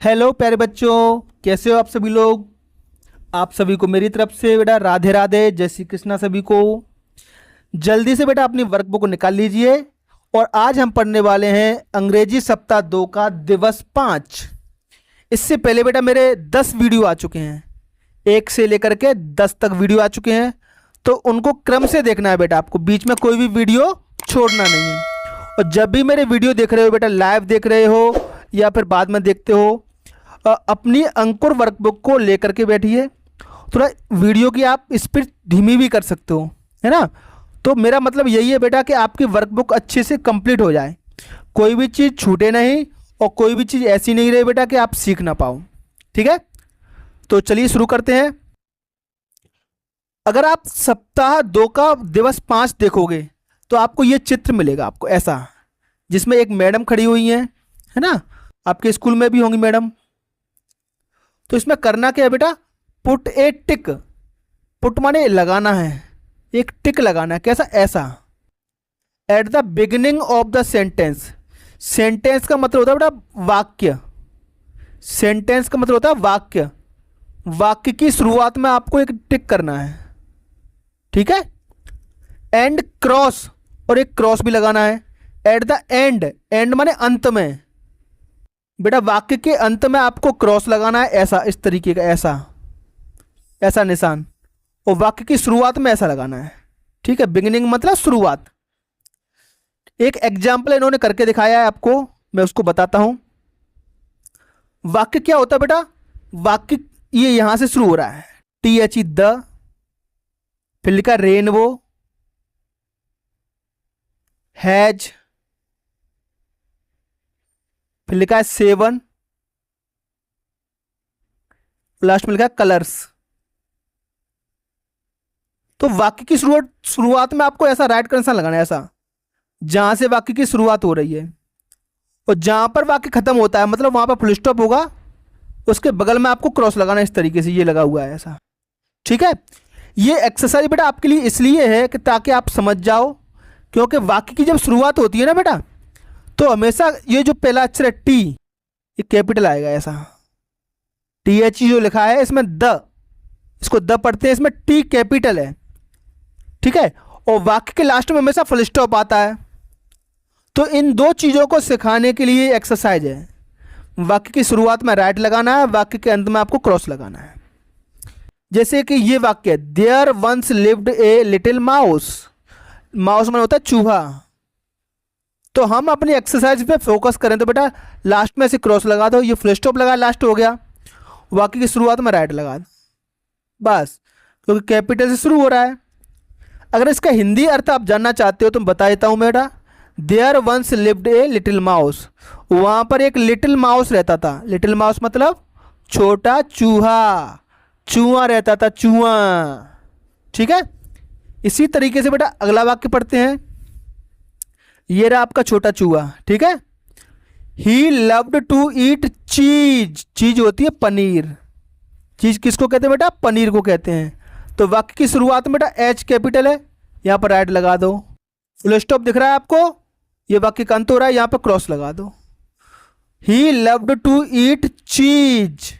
Hello प्यारे बच्चों, कैसे हो आप सभी लोग। आप सभी को मेरी तरफ से बेटा राधे राधे, जय श्री कृष्णा सभी को। जल्दी से बेटा अपनी वर्कबुक निकाल लीजिए और आज हम पढ़ने वाले हैं अंग्रेजी सप्ताह 2 का दिवस 5। इससे पहले बेटा मेरे 10 वीडियो आ चुके हैं, 1 से लेकर के 10 तक वीडियो आ चुके हैं, तो उनको क्रम से देखना है बेटा। आपको बीच में कोई भी वीडियो छोड़ना नहीं है। और जब भी मेरे वीडियो देख रहे हो बेटा, लाइव देख रहे हो या फिर बाद में देखते हो, अपनी अंकुर वर्कबुक को लेकर के बैठिए। थोड़ा वीडियो की आप स्पीड धीमी भी कर सकते हो, है ना। तो मेरा मतलब यही है बेटा कि आपकी वर्कबुक अच्छे से कंप्लीट हो जाए, कोई भी चीज़ छूटे नहीं और कोई भी चीज़ ऐसी नहीं रहे बेटा कि आप सीख ना पाओ। ठीक है, तो चलिए शुरू करते हैं। अगर आप सप्ताह 2 का दिवस 5 देखोगे तो आपको ये चित्र मिलेगा, आपको ऐसा, जिसमें एक मैडम खड़ी हुई है ना। आपके स्कूल में भी होंगी मैडम। तो इसमें करना क्या है बेटा, पुट ए टिक। पुट माने लगाना है, एक टिक लगाना है। कैसा, ऐसा, at the beginning of the sentence. Sentence का मतलब होता है बेटा वाक्य। सेंटेंस का मतलब होता है वाक्य। वाक्य की शुरुआत में आपको एक टिक करना है, ठीक है। एंड क्रॉस, और एक क्रॉस भी लगाना है। एट द एंड, एंड माने अंत में बेटा, वाक्य के अंत में आपको क्रॉस लगाना है, ऐसा, इस तरीके का, ऐसा ऐसा निशान। और वाक्य की शुरुआत में ऐसा लगाना है, ठीक है। बिगिनिंग मतलब शुरुआत। एक एग्जाम्पल इन्होंने करके दिखाया है आपको, मैं उसको बताता हूं। वाक्य क्या होता है बेटा, वाक्य ये यहां से शुरू हो रहा है, THE द, फिर लिखा रेनबो, हैज, फिर लिखा है 7, लास्ट में लिखा है कलर्स। तो वाक्य की शुरुआत में आपको ऐसा राइट कंसन लगाना है, ऐसा, जहां से वाक्य की शुरुआत हो रही है। और जहां पर वाक्य खत्म होता है मतलब वहां पर फुल स्टॉप होगा, उसके बगल में आपको क्रॉस लगाना है, इस तरीके से, ये लगा हुआ है ऐसा, ठीक है। ये एक्सरसाइज बेटा आपके लिए इसलिए है कि ताकि आप समझ जाओ, क्योंकि वाक्य की जब शुरुआत होती है ना बेटा, तो हमेशा ये जो पहला अक्षर है टी, ये कैपिटल आएगा, ऐसा। THE जो लिखा है इसमें द, इसको द पढ़ते हैं, इसमें टी कैपिटल है, ठीक है। और वाक्य के लास्ट में हमेशा फुल स्टॉप आता है। तो इन दो चीज़ों को सिखाने के लिए एक्सरसाइज है। वाक्य की शुरुआत में राइट लगाना है, वाक्य के अंत में आपको क्रॉस लगाना है। जैसे कि ये वाक्य, there once lived a little mouse. Mouse में होता है चूहा। तो हम अपनी एक्सरसाइज पे फोकस करें तो बेटा लास्ट में ऐसे क्रॉस लगा दो, ये फुल स्टॉप लगा, लास्ट हो गया। वाक्य की शुरुआत में राइट लगा दो, बस, क्योंकि कैपिटल से शुरू हो रहा है। अगर इसका हिंदी अर्थ आप जानना चाहते हो तो बता देता हूँ बेटा। There once lived a little mouse, वहाँ पर एक लिटिल माउस रहता था। लिटिल माउस मतलब छोटा चूहा, चूहा रहता था, चूहा, ठीक है। इसी तरीके से बेटा अगला वाक्य पढ़ते हैं। ये रहा आपका छोटा चूहा, ठीक है। ही लव्ड टू ईट चीज। चीज होती है पनीर। चीज किसको कहते हैं बेटा, पनीर को कहते हैं। तो वाक्य की शुरुआत में बेटा H कैपिटल है, यहाँ पर राइट लगा दो। फुल स्टॉप दिख रहा है आपको, ये वाक्य का अंत हो रहा है, यहाँ पर क्रॉस लगा दो। ही लव्ड टू ईट चीज,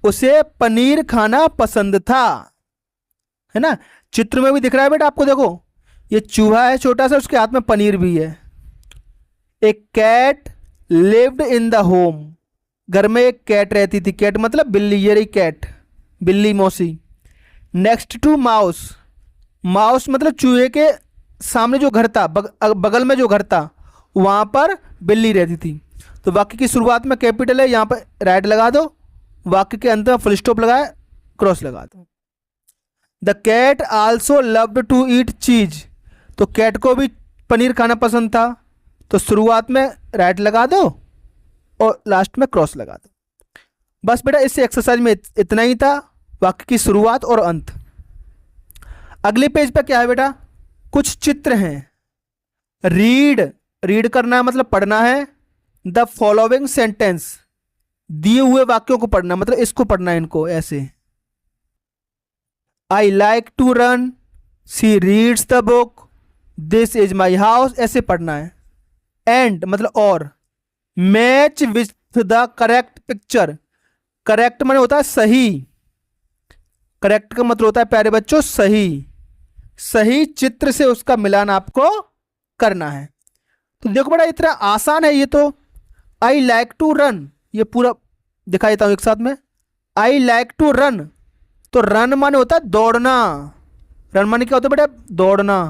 उसे पनीर खाना पसंद था, है ना। चित्र में भी दिख रहा है बेटा आपको, देखो ये चूहा है छोटा सा, उसके हाथ में पनीर भी है। A cat lived in the home, घर में एक कैट रहती थी। कैट मतलब बिल्ली, ये रही कैट, बिल्ली मौसी। नेक्स्ट टू माउस, माउस मतलब चूहे के सामने जो घर था, बगल में जो घर था, वहां पर बिल्ली रहती थी। तो वाक्य की शुरुआत में कैपिटल है, यहाँ पर राइट लगा दो, वाक्य के अंत में फुल स्टॉप लगाए, क्रॉस लगा दो। The cat also loved to eat cheese, तो कैट को भी पनीर खाना पसंद था, तो शुरुआत में राइट लगा दो और लास्ट में क्रॉस लगा दो। बस बेटा इस एक्सरसाइज में इतना ही था, वाक्य की शुरुआत और अंत। अगले पेज पे क्या है बेटा, कुछ चित्र हैं। रीड, रीड करना है मतलब पढ़ना है। द फॉलोइंग सेंटेंस, दिए हुए वाक्यों को पढ़ना, मतलब इसको पढ़ना है, इनको ऐसे। I like to run, she reads the book, this is my house, ऐसे पढ़ना है। एंड मतलब और, match with the correct picture, correct माने होता है सही, करेक्ट का मतलब होता है प्यारे बच्चों सही, सही चित्र से उसका मिलान आपको करना है। तो देखो बड़ा इतना आसान है ये तो। आई लाइक टू रन, ये पूरा दिखा देता हूं एक साथ में। आई लाइक टू रन, तो रन माने होता है दौड़ना, रन माने क्या होता है बेटा, दौड़ना।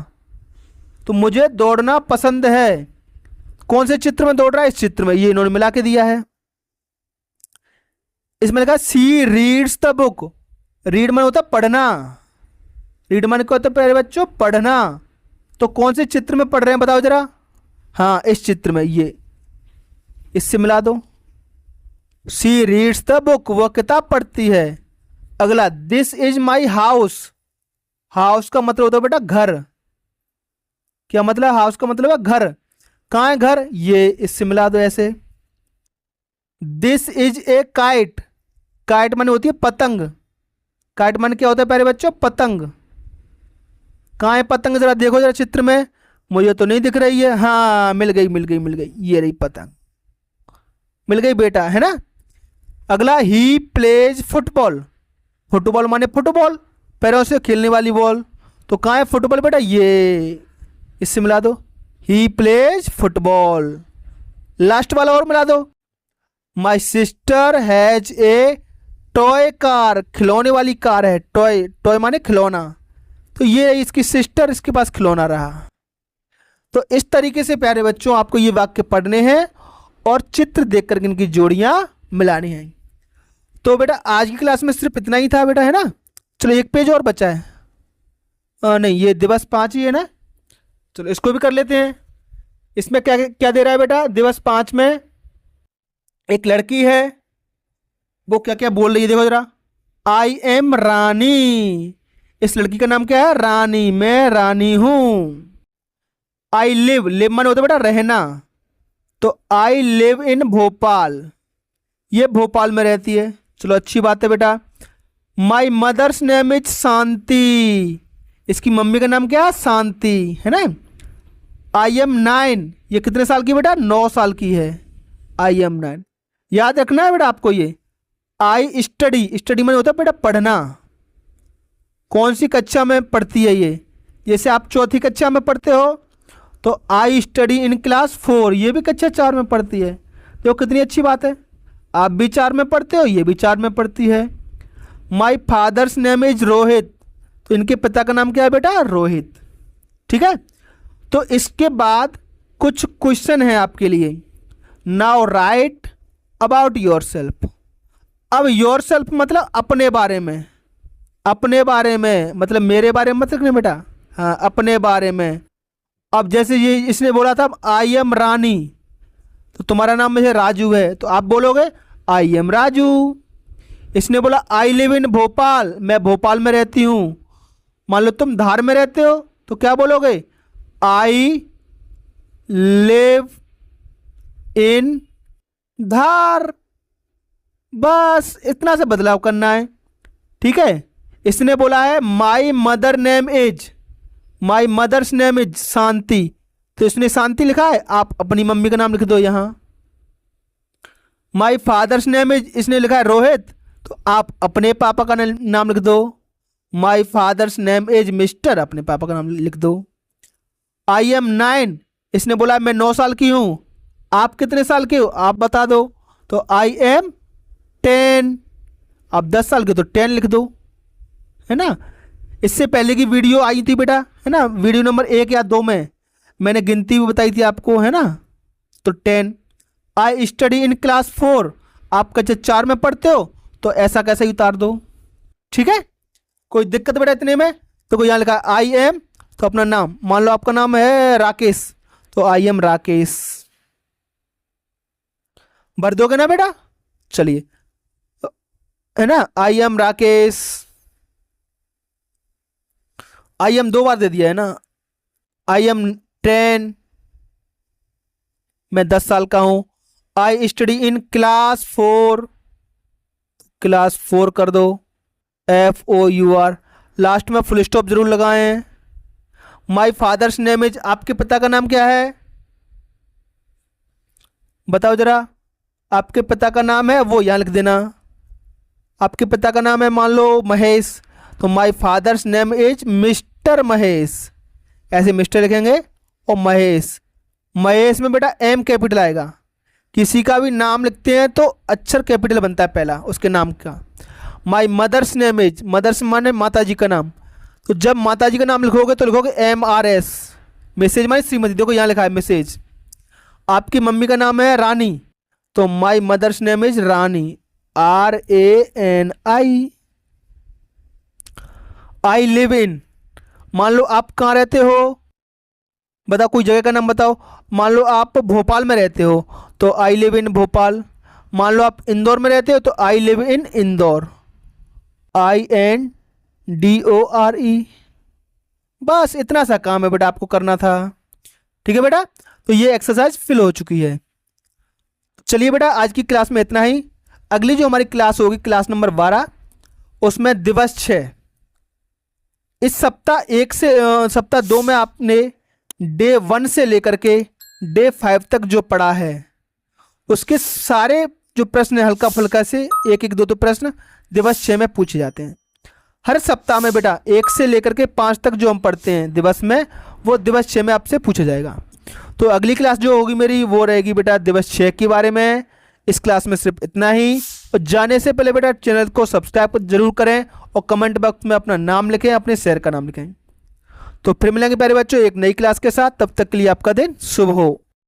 तो मुझे दौड़ना पसंद है। कौन से चित्र में दौड़ रहा है, इस चित्र में, ये इन्होंने मिला के दिया है। इसमें लिखा सी रीड्स द बुक, रीड माने होता है पढ़ना, रीड माने क्या होता है प्यारे बच्चों, पढ़ना। तो कौन से चित्र में पढ़ रहे हैं बताओ जरा, हाँ इस चित्र में, ये इससे मिला दो। सी रीड्स द बुक, वह किताब पढ़ती है। अगला this is my house, house का मतलब होता है बेटा घर। क्या मतलब, हाउस का मतलब है घर। कहाँ है घर, ये इससे मिला दो ऐसे। This is a kite, kite माने होती है पतंग, काइट माने क्या होता है प्यारे बच्चों, पतंग। कहाँ है पतंग, जरा देखो जरा चित्र में, मुझे तो नहीं दिख रही है। हाँ मिल गई मिल गई मिल गई, ये रही पतंग, मिल गई बेटा, है ना। अगला ही प्लेज फुटबॉल, फुटबॉल माने फुटबॉल, पैरों से खेलने वाली बॉल। तो कहाँ है फुटबॉल बेटा, ये इससे मिला दो, ही प्लेज फुटबॉल। लास्ट वाला और मिला दो, my sister has a toy car, खिलौने वाली कार है, टॉय, टॉय माने खिलौना। तो ये इसकी सिस्टर, इसके पास खिलौना रहा। तो इस तरीके से प्यारे बच्चों आपको ये वाक्य पढ़ने हैं और चित्र देख कर इनकी जोड़ियां मिलानी हैं। तो बेटा आज की क्लास में सिर्फ इतना ही था बेटा, है ना। चलो एक पेज और बचा है, नहीं ये दिवस 5 ही है ना, चलो इसको भी कर लेते हैं। इसमें क्या क्या दे रहा है बेटा, दिवस 5 में एक लड़की है, वो क्या क्या बोल रही है देखो जरा। आई एम रानी, इस लड़की का नाम क्या है, रानी, मैं रानी हूं। आई लिव, लिव माने होता है बेटा रहना, तो आई लिव इन भोपाल, ये भोपाल में रहती है। चलो अच्छी बात है बेटा। माई मदर्स नेम इज शांति, इसकी मम्मी का नाम क्या है, शांति, है ना। आई एम 9, ये कितने साल की बेटा, 9 साल की है। आई एम 9 याद रखना है बेटा आपको ये। आई स्टडी, स्टडी में होता है बेटा पढ़ना। कौन सी कक्षा में पढ़ती है ये, जैसे आप चौथी कक्षा में पढ़ते हो तो आई स्टडी इन क्लास 4, ये भी कक्षा 4 में पढ़ती है। तो कितनी अच्छी बात है, आप भी 4 में पढ़ते हो, ये भी 4 में पढ़ती है। My father's name is Rohit, तो इनके पिता का नाम क्या है बेटा, रोहित, ठीक है। तो इसके बाद कुछ क्वेश्चन है आपके लिए। Now right about your self. अब योर सेल्फ मतलब अपने बारे में, अपने बारे में मतलब मेरे बारे में मत रखना बेटा, हाँ अपने बारे में। अब जैसे ये इसने बोला था आई एम रानी, तो तुम्हारा नाम में राजू है, तो आप बोलोगे आई एम राजू। इसने बोला आई लिव इन भोपाल, मैं भोपाल में रहती हूँ। मान लो तुम धार में रहते हो, तो क्या बोलोगे, आई लिव इन धार। बस इतना से बदलाव करना है, ठीक है। इसने बोला है my mother name is, my mother's name is Shanti, तो इसने शांति लिखा है, आप अपनी मम्मी का नाम लिख दो यहाँ। माई फादर्स नेम इज, इसने लिखा है रोहित, तो आप अपने पापा का नाम लिख दो। My father's name is mister, अपने पापा का नाम लिख दो। आई एम 9, इसने बोला मैं 9 साल की हूँ, आप कितने साल के हो आप बता दो, तो आई एम 10, आप 10 साल के तो 10 लिख दो, है ना। इससे पहले की वीडियो आई थी बेटा, है ना, वीडियो नंबर 1 या 2 में मैंने गिनती भी बताई थी आपको, है ना। तो 10। आई स्टडी इन क्लास 4, आप कक्षा 4 में पढ़ते हो, तो ऐसा कैसे ही उतार दो, ठीक है। कोई दिक्कत बेटा इतने में, तो कोई यहाँ लिखा आई एम, तो अपना नाम, मान लो आपका नाम है राकेश, तो आई एम राकेश, भर दोगे ना बेटा। चलिए, है ना, I am Rakesh. I am 2 बार दे दिया है ना। आई एम 10, मैं 10 साल का हूं। I study in class 4, class 4 कर दो, FOUR, लास्ट में फुल स्टॉप जरूर लगाएं। माई फादर्स नेम इज, आपके पिता का नाम क्या है बताओ जरा, आपके पिता का नाम है वो यहां लिख देना, आपके पिता का नाम है मान लो महेश, तो my father's name is mister Mahesh, ऐसे मिस्टर लिखेंगे। और महेश, महेश में बेटा एम कैपिटल आएगा। किसी का भी नाम लिखते हैं तो अक्षर कैपिटल बनता है पहला उसके नाम का। My mother's name is, mother's माने माता जी का नाम, तो जब माता जी का नाम लिखोगे तो लिखोगे MRS। मैसेज माने श्रीमती, देखो यहाँ लिखा है मैसेज। आपकी मम्मी का नाम है रानी, तो my mother's name is Rani, RANI। I live in, मान लो आप कहाँ रहते हो, बताओ कोई जगह का नाम बताओ। मान लो आप भोपाल में रहते हो तो आई लिव इन भोपाल। मान लो आप इंदौर में रहते हो तो आई लिव इन इंदौर, INDORE। बस इतना सा काम है बेटा आपको करना था। ठीक है बेटा, तो ये एक्सरसाइज फिल हो चुकी है। चलिए बेटा आज की क्लास में इतना ही। अगली जो हमारी क्लास होगी क्लास नंबर 12, उसमें दिवस 6। इस सप्ताह 1 से सप्ताह 2 में आपने डे 1 से लेकर के डे 5 तक जो पढ़ा है उसके सारे जो प्रश्न है हल्का फुल्का से 1-1, 2-2 प्रश्न दिवस 6 में पूछे जाते हैं। हर सप्ताह में बेटा 1 से लेकर के 5 तक जो हम पढ़ते हैं दिवस में, वो दिवस 6 में आपसे पूछा जाएगा। तो अगली क्लास जो होगी मेरी वो रहेगी बेटा दिवस 6 के बारे में। इस क्लास में सिर्फ इतना ही। और जाने से पहले बेटा चैनल को सब्सक्राइब जरूर करें और कमेंट बॉक्स में अपना नाम लिखें, अपने शहर का नाम लिखें। तो फिर मिलेंगे प्यारे बच्चों एक नई क्लास के साथ, तब तक के लिए आपका दिन शुभ हो।